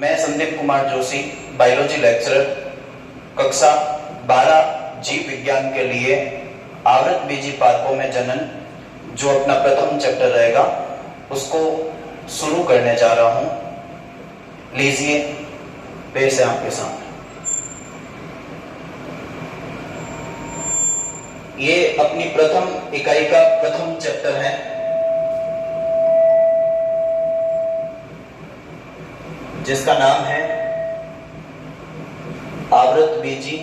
मैं Sandeep Kumar Joshi, biology lecturer, कक्षा 12 जीव विज्ञान के लिए आवृतबीजी पादपों में जनन, जो अपना प्रथम चैप्टर रहेगा, उसको शुरू करने जा रहा हूं। लीजिए पेश है आपके सामने। ये अपनी प्रथम इकाई का प्रथम चैप्टर है। जिसका नाम है आवृतबीजी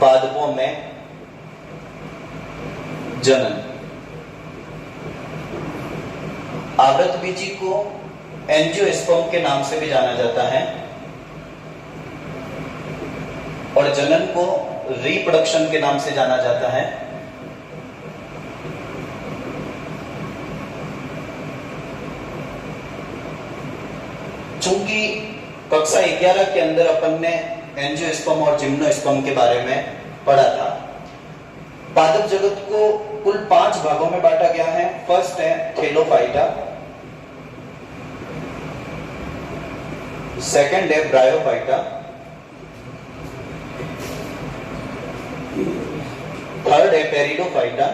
पादपों में जनन। आवृतबीजी को एंजियोस्पर्म के नाम से भी जाना जाता है और जनन को रिप्रोडक्शन के नाम से जाना जाता है। चूंकि कक्षा 11 के अंदर अपन ने एंजियोस्पर्म और जिम्नोस्पर्म के बारे में पढ़ा था। पादप जगत को कुल 5 भागों में बांटा गया है। फर्स्ट है थैलोफाइटा, सेकंड है ब्रायोफाइटा, थर्ड है पेरिडोफाइटा,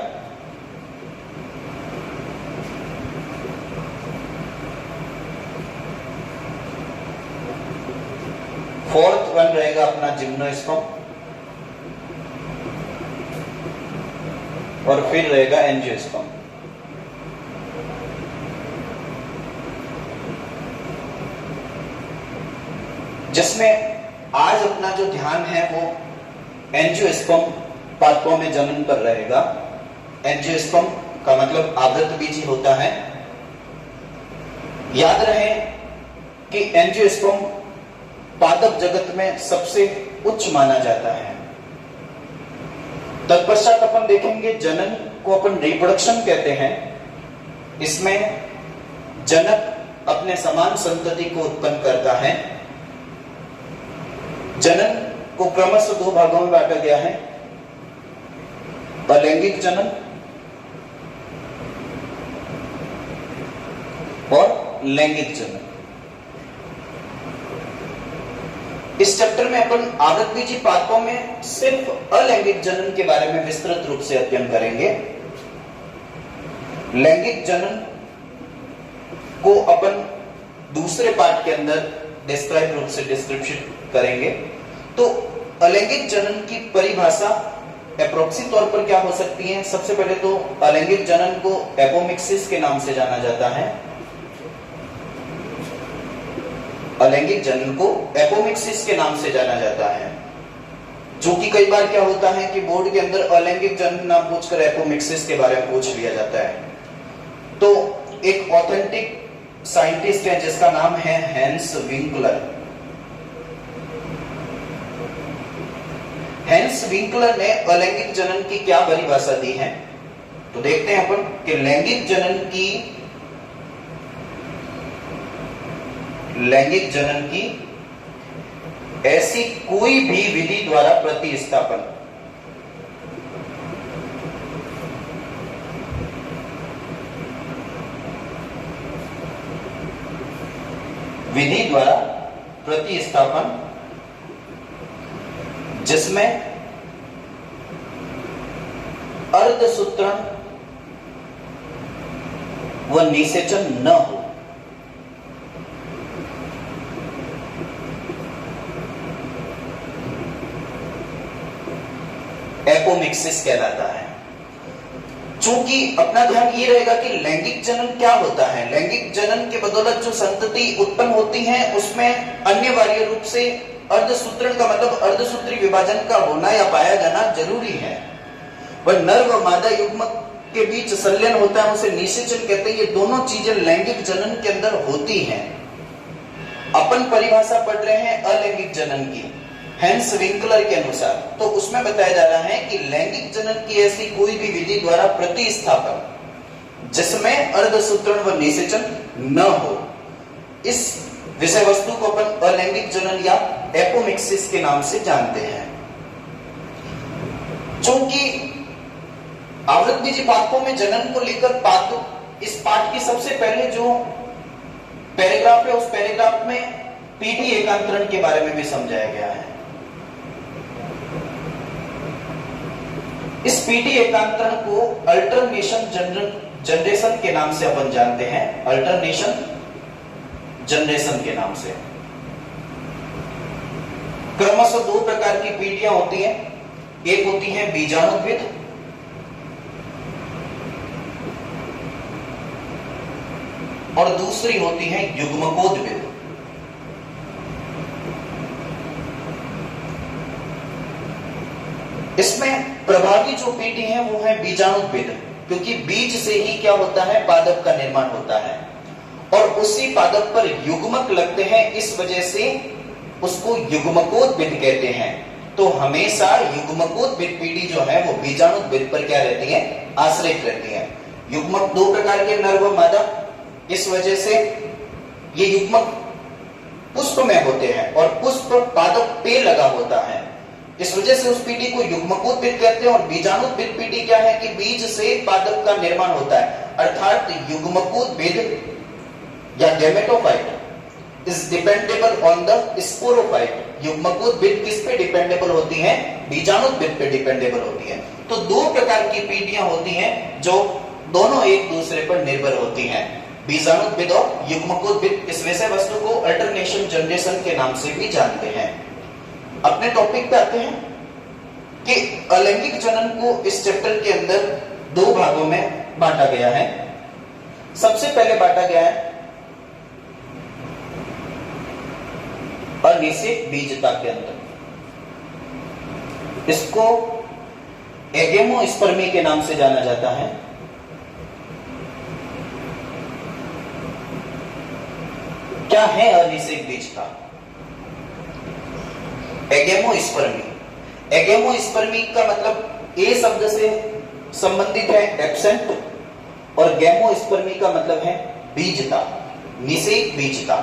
फोर्थ वन रहेगा अपना जिम्नोस्पर्म और फिर रहेगा एंजियोस्पर्म। जिसमें आज अपना जो ध्यान है वो एंजियोस्पर्म पादपों में जनन पर रहेगा। एंजियोस्पर्म का मतलब आवृतबीजी होता है। याद रहे कि एंजियोस्पर्म पादप जगत में सबसे उच्च माना जाता है। तत्पश्चात अपन देखेंगे जनन को अपन रिप्रोडक्शन कहते हैं। इसमें जनक अपने समान संतति को उत्पन्न करता है। जनन को क्रमशः 2 भागों में बांटा गया है, अलैंगिक जनन और लैंगिक जनन। इस चैप्टर में अपन आवृतबीजी पादपों में सिर्फ अलैंगिक जनन के बारे में विस्तृत रूप से अध्ययन करेंगे। लैंगिक जनन को अपन दूसरे पार्ट के अंदर डिस्क्राइब रूप से डिस्क्रिप्शन करेंगे। तो अलैंगिक जनन की परिभाषा एप्रोक्सी तौर पर क्या हो सकती है? सबसे पहले तो अलैंगिक जनन को एपोमिक्सिस के नाम से जाना जाता है। अलैंगिक जनन को एपोमिक्सिस के नाम से जाना जाता है। जो कि कई बार क्या होता है कि बोर्ड के अंदर अलैंगिक जनन ना पूछकर एपोमिक्सिस के बारे में पूछ लिया जाता है। तो एक ऑथेंटिक साइंटिस्ट है जिसका नाम है हैंस विंकलर। हैंस विंकलर ने अलैंगिक जनन की क्या परिभाषा दी है, तो देखते हैं अपन कि लैंगिक जनन की ऐसी कोई भी विधि द्वारा प्रतिस्थापन जिसमें अर्धसूत्रण व निषेचन न हो, एपोमिक्सिस कहलाता है। चूंकि अपना ध्यान ये रहेगा कि लैंगिक जनन क्या होता है। लैंगिक जनन के बदौलत जो संतति उत्पन्न होती है उसमें अनिवार्य रूप से अर्धसूत्रण का मतलब अर्धसूत्री विभाजन का होना या पाया जाना जरूरी है। वह नर व मादा युग्मक के बीच संलयन होता है, उसे निषेचन कहते हैं। ये दोनों चीजें लैंगिक जनन के अंदर होती हैं। अपन परिभाषा पढ़ रहे हैं अलैंगिक जनन की हैंस विंकलर के अनुसार। तो उसमें बताया जा रहा है कि लैंगिक जनन की ऐसी कोई भी विधि द्वारा प्रतिस्थापन जिसमें अर्धसूत्रण व निषेचन न हो, इस विषय वस्तु को अपन अलैंगिक जनन या एपोमिक्सिस के नाम से जानते हैं। चूंकि आवृतबीजी पादपों में जनन को लेकर इस पाठ की सबसे पहले जो पैराग्राफ है, उस पैराग्राफ में पीटी एकांतरण के बारे में भी समझाया गया है। इस पीटी एकांतरण को अल्टरनेशन जनरेशन के नाम से अपन जानते हैं, अल्टरनेशन जनरेशन के नाम से। क्रमशः दो प्रकार की पीटियां होती हैं, एक होती है बीजाणुद्भिद और दूसरी होती है युग्मकोद्भिद। इसमें प्रभावी जो पीटी है वो है बीजाणुद्भिद, क्योंकि बीज से ही क्या होता है, पादप का निर्माण होता है और उसी पादप पर युग्मक लगते हैं, इस वजह से उसको युग्मकोद्भिद कहते हैं। तो हमेशा युग्मकोद्भिद पीढ़ी जो है वो बीजाणुद्भिद पर क्या रहती है, आश्रित रहती है। युग्मक दो प्रकार के, नर व मादा, इस वजह से ये युग्मक पुष्प में होते हैं और पुष्प पादप पे लगा होता है, इस वजह से उस पीढ़ी को युग्मकोद्भिद कहते हैं। और बीजाणुद्भिद पीढ़ी क्या है कि बीज से पादप का निर्माण होता है, अर्थात युग्मकोद्भिद या gametophyte is dependable on the sporophyte। युग्मकोद्भिद किस पे डिपेंडेबल होती हैं, बीजाणुद्भिद पे डिपेंडेबल होती है। तो दो प्रकार की पीढ़ियां होती हैं जो दोनों एक दूसरे पर निर्भर होती हैं, बीजाणुद्भिद और युग्मकोद्भिद। इस विषय वस्तु को अल्टरनेशन जनरेशन के नाम से भी जानते हैं। अपने टॉपिक पे आते हैं कि अलैंगिक जनन को इस चैप्टर के अंदर दो भागों में बांटा गया है। सबसे पहले बांटा गया है अनिषेक बीजता के अंदर, इसको एगेमोस्पर्मी के नाम से जाना जाता है। क्या है अनिषेक बीजता? एगेमोस्पर्मी। एगेमोस्पर्मी का मतलब ए शब्द से संबंधित है एब्सेंट और गैमोस्पर्मी का मतलब है बीजता, निषेक बीजता।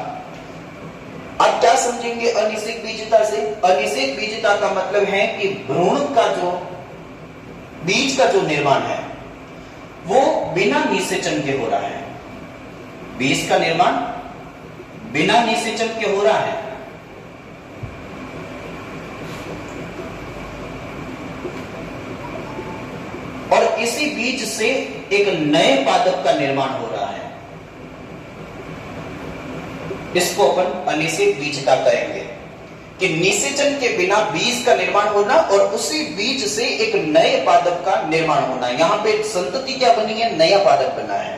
आप क्या समझेंगे अनिषेक बीजता से? अनिषेक बीजता का मतलब है कि भ्रूण का जो बीज का जो निर्माण है वो बिना निषेचन के हो रहा है। बीज का निर्माण बिना निषेचन के हो रहा है। और इसी बीज से एक नए पादप का निर्माण हो रहा है, इसको अपन अनिषेक बीजता कहेंगे कि निषेचन के बिना बीज का निर्माण होना और उसी बीज से एक नए पादप का निर्माण होना। यहां पे संतति क्या बनी है, नया पादप बना है।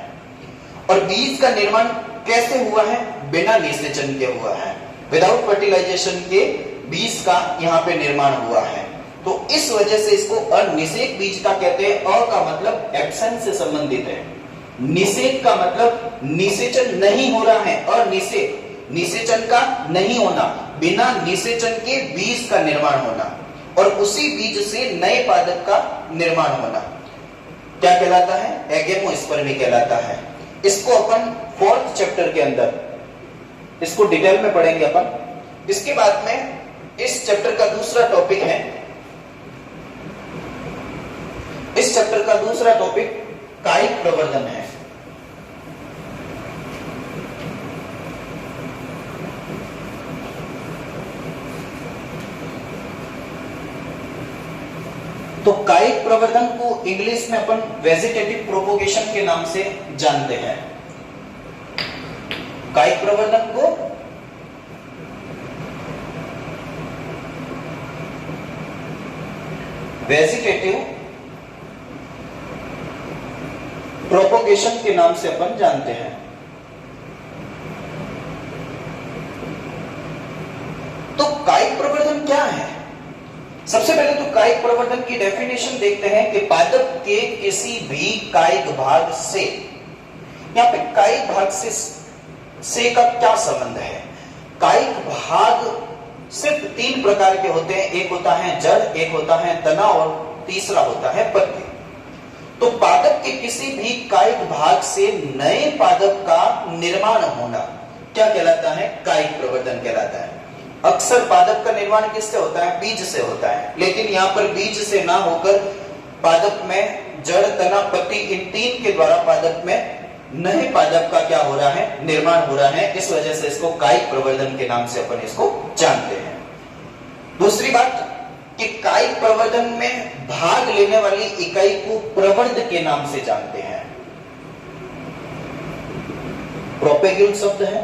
और बीज का निर्माण कैसे हुआ है? बिना निषेचन के हुआ है, विदाउट फर्टिलाइजेशन के बीज का यहां पे निर्माण हुआ है। तो इस वजह से इसको अनिषेक बीजता कहते हैं। अ का मतलब एब्सेंस से संबंधित है, निषेक का मतलब निषेचन नहीं हो रहा है, अनिषेक निषेचन का नहीं होना, बिना निषेचन के बीज का निर्माण होना और उसी बीज से नए पादप का निर्माण होना क्या कहलाता है? एगेमोस्पर्मी कहलाता है। इसको अपन 4th चैप्टर के अंदर इसको डिटेल में पढ़ेंगे अपन। इसके बाद में इस चैप्टर का दूसरा टॉपिक है, इस चैप्टर का दूसरा टॉपिक कायिक प्रवर्धन है। तो कायिक प्रवर्धन को इंग्लिश में अपन वेजिटेटिव प्रोपोगेशन के नाम से जानते हैं। कायिक प्रवर्धन को वेजिटेटिव प्रोपोगेशन के नाम से अपन जानते हैं। तो कायिक प्रवर्धन क्या है? सबसे पहले तो कायिक प्रवर्धन की डेफिनेशन देखते हैं कि पादप के किसी भी कायिक भाग से, यहां पे कायिक भाग से का क्या संबंध है? कायिक भाग सिर्फ 3 प्रकार के होते हैं, एक होता है जड़, एक होता है तना और तीसरा होता है पत्ती। तो पादप के किसी भी कायिक भाग से नए पादप का निर्माण होना क्या कहलाता है? कायिक प्रवर्धन कहलाता है। अक्सर पादप का निर्माण किससे होता है? बीज से होता है, लेकिन यहां पर बीज से ना होकर पादप में जड़, तना, पत्ती इन 3 के द्वारा पादप में नए पादप का क्या हो रहा है, निर्माण हो रहा है। इस वजह से इसको कायिक प्रवर्धन के नाम से अपन इसको जानते हैं। दूसरी बात कि कायिक प्रवर्धन में भाग लेने वाली इकाई को प्रवर्ध के नाम से जानते हैं। प्रोपेग्यूल शब्द है।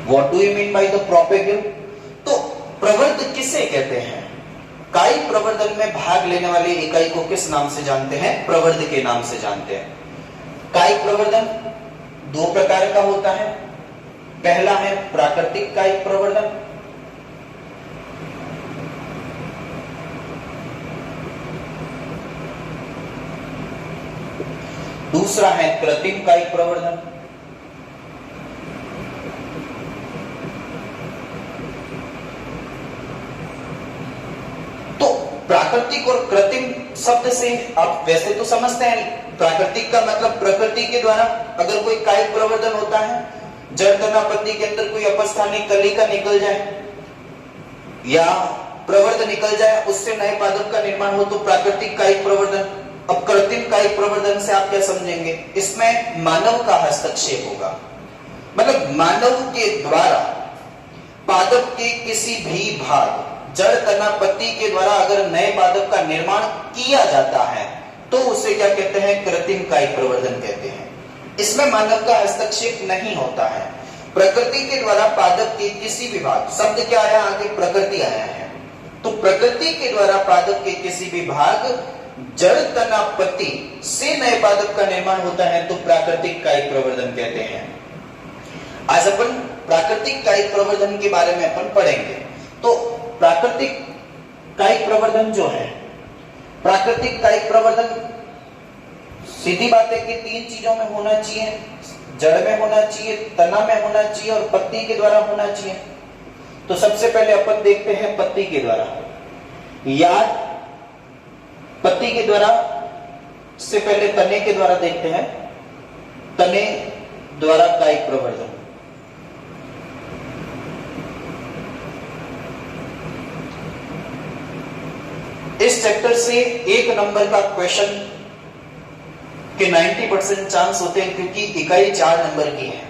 What do you mean by the propagule? तो प्रवर्ध किसे कहते हैं? कायिक प्रवर्धन में भाग लेने वाली इकाई को किस नाम से जानते हैं? प्रवर्ध के नाम से जानते हैं। कायिक प्रवर्धन दो प्रकार का होता है। पहला है प्राकृतिक कायिक प्रवर्धन, दूसरा है कृत्रिम कायिक प्रवर्धन। तो प्राकृतिक और कृत्रिम शब्द से आप वैसे तो समझते हैं, प्राकृतिक का मतलब प्रकृति के द्वारा अगर कोई कायिक प्रवर्धन होता है, जड़ तना पत्ती के अंदर कोई अपस्थानिक कलिका निकल जाए या प्रवर्ध निकल जाए, उससे नए पादप का निर्माण हो, तो प्राकृतिक कायिक प्रवर्धन। अब कृत्रिम कायिक प्रवर्धन से आप क्या समझेंगे? इसमें मानव का हस्तक्षेप होगा, मतलब मानव के द्वारा पादप के किसी भी भाग, जड़ तना पत्ती के द्वारा अगर नए पादप का निर्माण किया जाता है तो उसे क्या कहते हैं? कृत्रिम कायिक प्रवर्धन कहते हैं। इसमें मानव का हस्तक्षेप नहीं होता है। प्रकृति के द्वारा पादप के किसी भी भाग, शब्द क्या आया आगे? प्रकृति आया है। तो प्रकृति के द्वारा पादप के किसी भी भाग, जड़ तना पत्ती से नए पादप का निर्माण होता है तो प्राकृतिक कायिक प्रवर्धन कहते हैं। आज अपन प्राकृतिक कायिक प्रवर्धन के बारे में अपन पढ़ेंगे। तो प्राकृतिक कायिक प्रवर्धन जो है, प्राकृतिक कायिक प्रवर्धन सीधी बात है कि तीन चीजों में होना चाहिए, जड़ में होना चाहिए, तना में होना चाहिए और पत्ती के द्वारा होना चाहिए। तो सबसे पहले अपन देखते हैं पत्ती के द्वारा, या पत्ती के द्वारा से पहले तने के द्वारा देखते हैं। तने द्वारा कायिक प्रवर्धन, इस चैप्टर से 1 नंबर का क्वेश्चन के 90% चांस होते हैं, क्योंकि इकाई 4 नंबर की है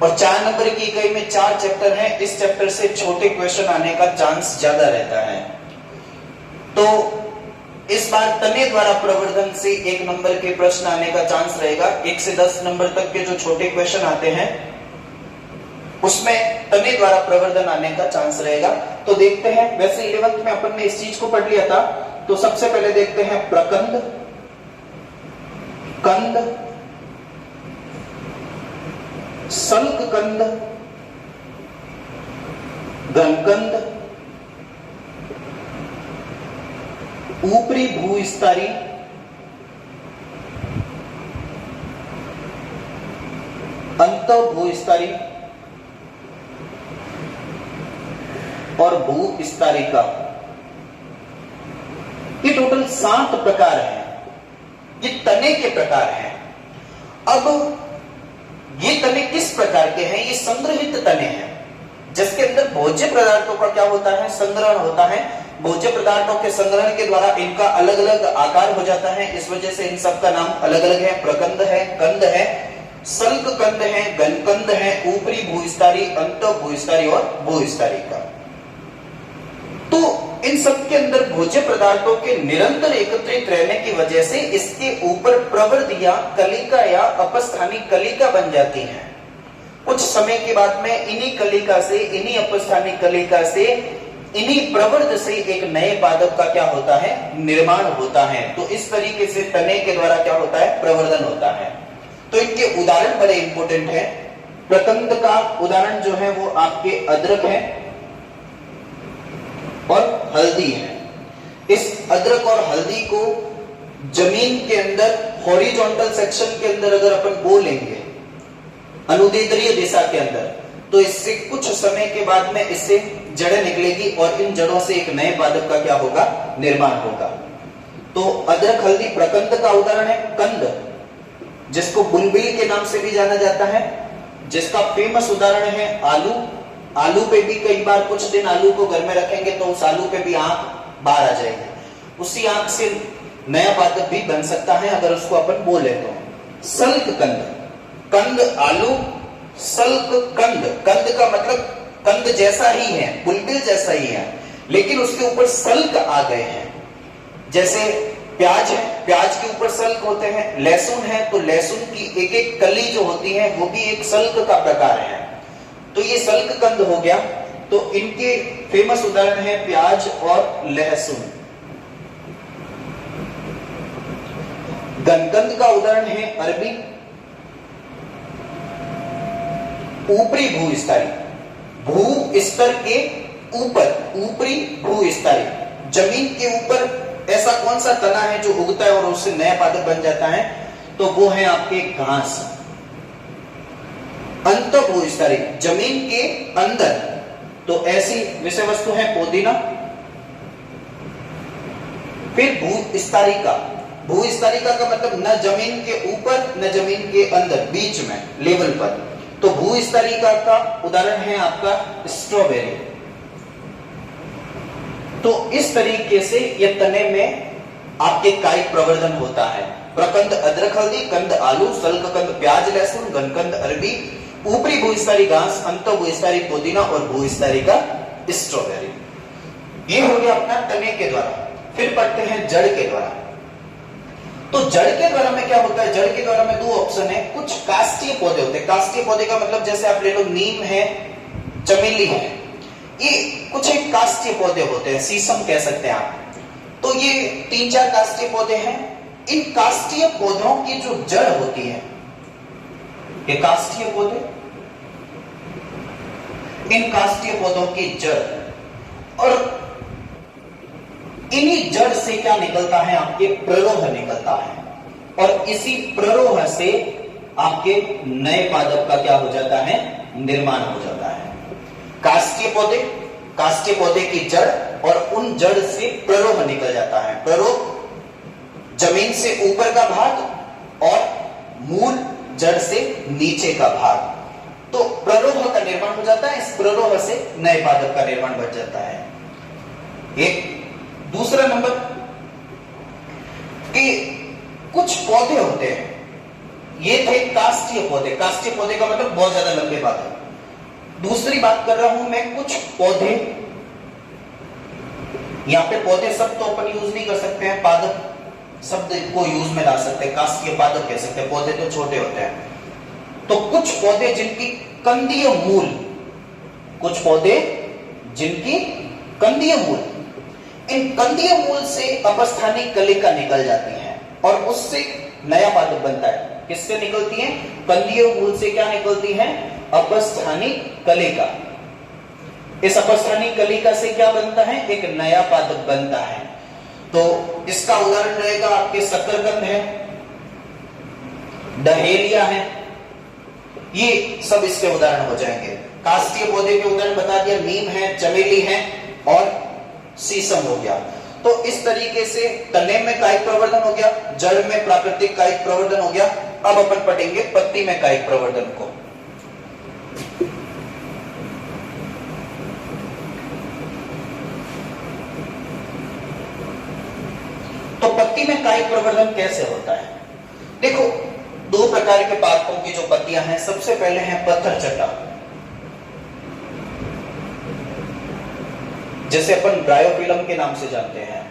और 4 नंबर की इकाई में 4 चैप्टर हैं। इस चैप्टर से छोटे क्वेश्चन आने का चांस ज्यादा रहता है। तो इस बार तने द्वारा प्रवर्धन से 1 नंबर के प्रश्न आने का चांस रहेगा। 1 से 10 नंबर तक के जो छोटे क्वेश्चन आते हैं उसमें तने द्वारा प्रवर्धन आने का चांस रहेगा। तो देखते हैं, वैसे 11th में अपन ने इस चीज को पढ़ लिया था। तो सबसे पहले देखते हैं प्रकंद, कंद, सल्क कंद, घनकंद, ऊपरी भूस्तरी, अंत भूस्तरी और भूस्तरिका। ये टोटल 7 प्रकार हैं। ये तने के प्रकार हैं। अब ये तने किस प्रकार के हैं? ये संग्रहित तने हैं, जिसके अंदर भोज्य पदार्थों का क्या होता है? संग्रहण होता है। भोज्य पदार्थों के संग्रहण के द्वारा इनका अलग अलग आकार हो जाता है। इस वजह से इन सब का नाम अलग अलग है। प्रकंद है, कंद है, सल्क कंद है, घनकंद है, ऊपरी भूस्तरी, अंत भूस्तरी और भूस्तरिका। तो इन सब के अंदर भोज्य पदार्थों के निरंतर एकत्रित रहने की वजह से इसके ऊपर प्रवर्ध या कलिका या अपस्थानिक कलिका बन जाती है। कुछ समय के बाद में इन्हीं कलिका से, इन्हीं अपस्थानिक कलिका से, इन्हीं प्रवर्ध से एक नए पादप का क्या होता है? निर्माण होता है। तो इस तरीके से तने के द्वारा क्या होता है? प्रवर्धन होता है। तो इनके उदाहरण बड़े इंपॉर्टेंट है। प्रकंद का उदाहरण जो है वो आपके अदरक है और हल्दी है। इस अदरक और हल्दी को जमीन के अंदर हॉरिजॉन्टल सेक्शन के अंदर अगर अपन बो लेंगे, अनुदैर्ध्य दिशा के अंदर, तो इससे कुछ समय के बाद में इससे जड़ें निकलेगी और इन जड़ों से एक नए पादप का क्या होगा? निर्माण होगा। तो अदरक हल्दी प्रकंद का उदाहरण है। कंद, जिसको बुलबिल के नाम से भी जाना जाता है, जिसका फेमस उदाहरण है आलू। आलू पे भी कई बार कुछ दिन आलू को घर में रखेंगे तो उस आलू पे भी आंख बाहर आ जाएगी। उसी आंख से नया पादप भी बन सकता है अगर उसको अपन बो ले तो। सल्क कंद, कंद आलू, सल्क कंद, कंद का मतलब कंद जैसा ही है, बुलबिल जैसा ही है, लेकिन उसके ऊपर सल्क आ गए हैं। जैसे प्याज है, प्याज के ऊपर सल्क होते हैं, लहसुन है तो लहसुन की एक एक कली जो होती है वो भी एक सल्क का प्रकार है, तो ये सल्क कंद हो गया। तो इनके फेमस उदाहरण है प्याज और लहसुन। गनकंद का उदाहरण है अरबी, ऊपरी भूस्तरीय, भू स्तर के ऊपर, ऊपरी भूस्तरीय, जमीन के ऊपर ऐसा कौन सा तना है जो उगता है और उससे नया पादप बन जाता है, तो वो है आपके घास। अंत भूस्तरीय, जमीन के अंदर, तो ऐसी विषय वस्तु है पुदीना। फिर भूस्तरीय, भूस्तरीय का मतलब न जमीन के ऊपर न जमीन के अंदर, बीच में, लेवल पर, तो भूस्तरीय का उदाहरण है आपका स्ट्रॉबेरी। तो इस तरीके से ये तने में आपके कायिक प्रवर्धन होता है। प्रकंद अदरक हल्दी, कंद आलू, सल्क कंद प्याज लहसुन, गनकंद अरबी, ऊपरी भूस्तरीय घास, अंत भूस्तरीय पुदीना और भूस्तरीय का स्ट्रॉबेरी। ये हो गया अपना तने के द्वारा। फिर पढ़ते हैं जड़ के द्वारा। तो जड़ के द्वारा में क्या होता है? जड़ के द्वारा में दो ऑप्शन है। कुछ काष्ठीय पौधे होते हैं। काष्ठीय पौधे का मतलब जैसे आप ले लो नीम है, चमेली है, ये कुछ एक काष्ठीय पौधे होते हैं, शीशम कह सकते हैं आप। तो ये 3-4 काष्ठीय पौधे हैं। इन काष्ठीय पौधों की जो जड़ होती है, ये काष्ठीय पौधे, इन काष्ठीय पौधों की जड़, और इन्हीं जड़ से क्या निकलता है? आपके प्ररोह निकलता है, और इसी प्ररोह से आपके नए पादप का क्या हो जाता है? निर्माण हो जाता है। काष्ठीय पौधे, काष्ठीय पौधे की जड़, और उन जड़ से प्ररोह निकल जाता है। प्ररोह जमीन से ऊपर का भाग और मूल जड़ से नीचे का भाग, तो प्ररोह का निर्माण हो जाता है। इस प्ररोह से नए पादप का निर्माण बच जाता है। एक दूसरा नंबर कि कुछ पौधे होते हैं, ये थे काष्ठीय पौधे। काष्ठीय पौधे का मतलब बहुत ज्यादा लंबे पादप। दूसरी बात कर रहा हूं मैं, कुछ पौधे, यहां पे पौधे शब्द तो अपन यूज नहीं कर सकते हैं, पादप शब्द को यूज में ला सकते हैं, काष्ठीय पादप कह सकते हैं, पौधे तो छोटे होते हैं। तो कुछ पौधे जिनकी कंदीय मूल, कुछ पौधे जिनकी कंदीय मूल, इन कंदीय मूल से अपस्थानिक कलिका निकल जाती है और उससे नया पादप बनता है। किससे निकलती है? कंदीय मूल से क्या निकलती है? अपस्थानिक कलिका। इस अपस्थानिक कलिका से क्या बनता है? एक नया पादप बनता है। तो इसका उदाहरण रहेगा आपके शकरकंद है, डहेलिया है, ये सब इसके उदाहरण हो जाएंगे। काष्ठीय पौधे के उदाहरण बता दिया, नीम है, चमेली है और शीशम हो गया। तो इस तरीके से तने में कायिक प्रवर्धन हो गया, जड़ में प्राकृतिक कायिक प्रवर्धन हो गया। अब अपन पढ़ेंगे पत्ती में कायिक प्रवर्धन को। तो पत्ती में कायिक प्रवर्धन कैसे होता है? देखो, 2 प्रकार के पादपों की जो पत्तियां हैं, सबसे पहले है पत्थर चट्टा, जैसे अपन ब्रायोफिलम के नाम से जानते हैं।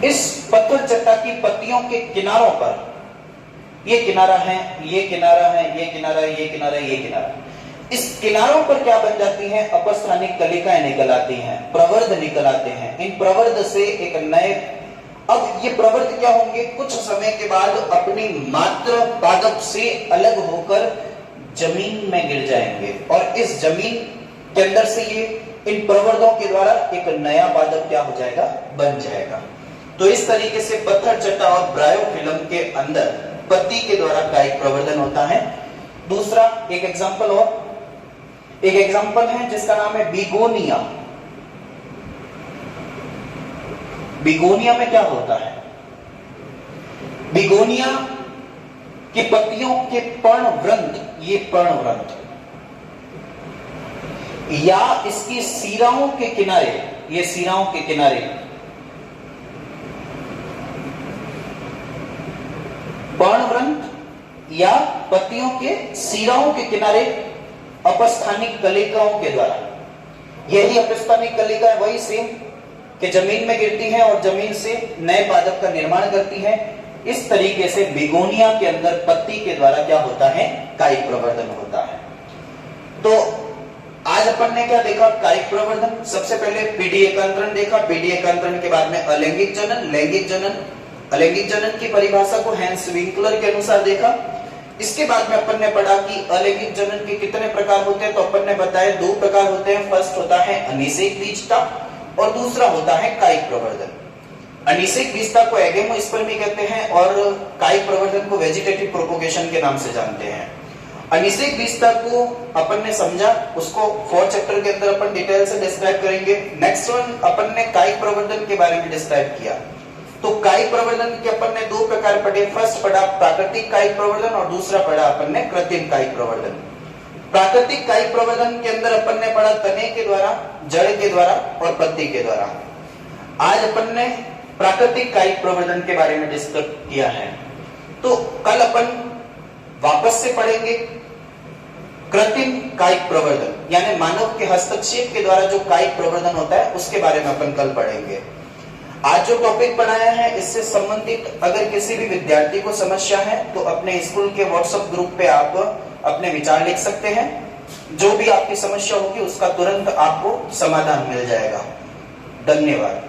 इस पत्थर चट्टा की पत्तियों के किनारों पर, ये किनारा है, ये किनारा है, ये किनारा है, ये किनारा है, ये किनारा, इस किनारों पर क्या बन जाती है? अपस्थानिक कलिकाएं निकल आती हैं, प्रवर्ध निकल आते हैं। इन प्रवर्ध से एक नए, अब ये प्रवर्ध क्या होंगे? कुछ समय के बाद अपनी मात्र पादप से अलग होकर जमीन में गिर जाएंगे, और इस जमीन के अंदर से ये इन प्रवर्धों के द्वारा एक नया पादप क्या हो जाएगा? बन जाएगा। तो इस तरीके से पत्थर चट्टा और ब्रायोफिलम के अंदर पत्ती के द्वारा कायिक प्रवर्धन होता है। दूसरा एक एग्जांपल, और एक एग्जांपल है जिसका नाम है बिगोनिया। बिगोनिया में क्या होता है? बिगोनिया की पत्तियों के पर्णवृंत, ये पर्णवृंत, या इसकी सिराओं के किनारे, ये सिराओं के किनारे पर्णवृंत या पत्तियों के सिराओं के किनारे अपस्थानिक कलिकाओं के द्वारा। यही अपस्थानिक कलिका है, वही सेम कि जमीन में गिरती है और जमीन से नए पादप का निर्माण करती है। इस तरीके से बिगोनिया के अंदर पत्ती के द्वारा क्या होता है, कायिक प्रवर्धन होता है। तो आज अपन ने क्या देखा, कायिक प्रवर्धन। सबसे पहले पीडी एकांतरण देखा, पीडी एकांतरण के बाद में अलैंगिक जनन, लैंगिक जनन, अलैंगिक जनन की परिभाषा को हैंस विंकलर के अनुसार देखा। इसके बाद में अपन ने पढ़ा कि अलैंगिक जनन के कितने प्रकार होते हैं, तो अपन ने बताया 2 प्रकार होते हैं। फर्स्ट होता है अनिषेक बीजता और दूसरा होता है कायिक प्रवर्धन। अनिषेक बीजता को एगेमोस्पर्मी कहते हैं और कायिक प्रवर्धन को वेजिटेटिव प्रोपोगेशन के नाम से जानते हैं। अनिषेक बीजता को अपन ने समझा, उसको 4th चैप्टर के अंदर अपन डिटेल से डिस्क्राइब करेंगे। नेक्स्ट वन अपन ने कायिक प्रवर्धन के बारे में डिस्क्राइब किया। तो कायिक प्रवर्धन के अपन ने 2 प्रकार पढ़े। फर्स्ट पढ़ा प्राकृतिक कायिक प्रवर्धन और दूसरा पढ़ा अपन ने कृत्रिम कायिक प्रवर्धन। प्राकृतिक कायिक प्रवर्धन के अंदर अपन ने पढ़ा तने के द्वारा, जड़ के द्वारा और पत्ती के द्वारा। आज अपन ने प्राकृतिक कायिक प्रवर्धन के बारे में डिस्कस किया है। तो कल अपन वापस से पढ़ेंगे कृत्रिम कायिक प्रवर्धन, यानी मानव के हस्तक्षेप के द्वारा जो कायिक प्रवर्धन होता है उसके बारे में अपन कल पढ़ेंगे। आज जो टॉपिक पढ़ाया है इससे संबंधित अगर किसी भी विद्यार्थी को समस्या है तो अपने स्कूल के व्हाट्सएप ग्रुप पे आप अपने विचार लिख सकते हैं। जो भी आपकी समस्या होगी उसका तुरंत आपको समाधान मिल जाएगा। धन्यवाद।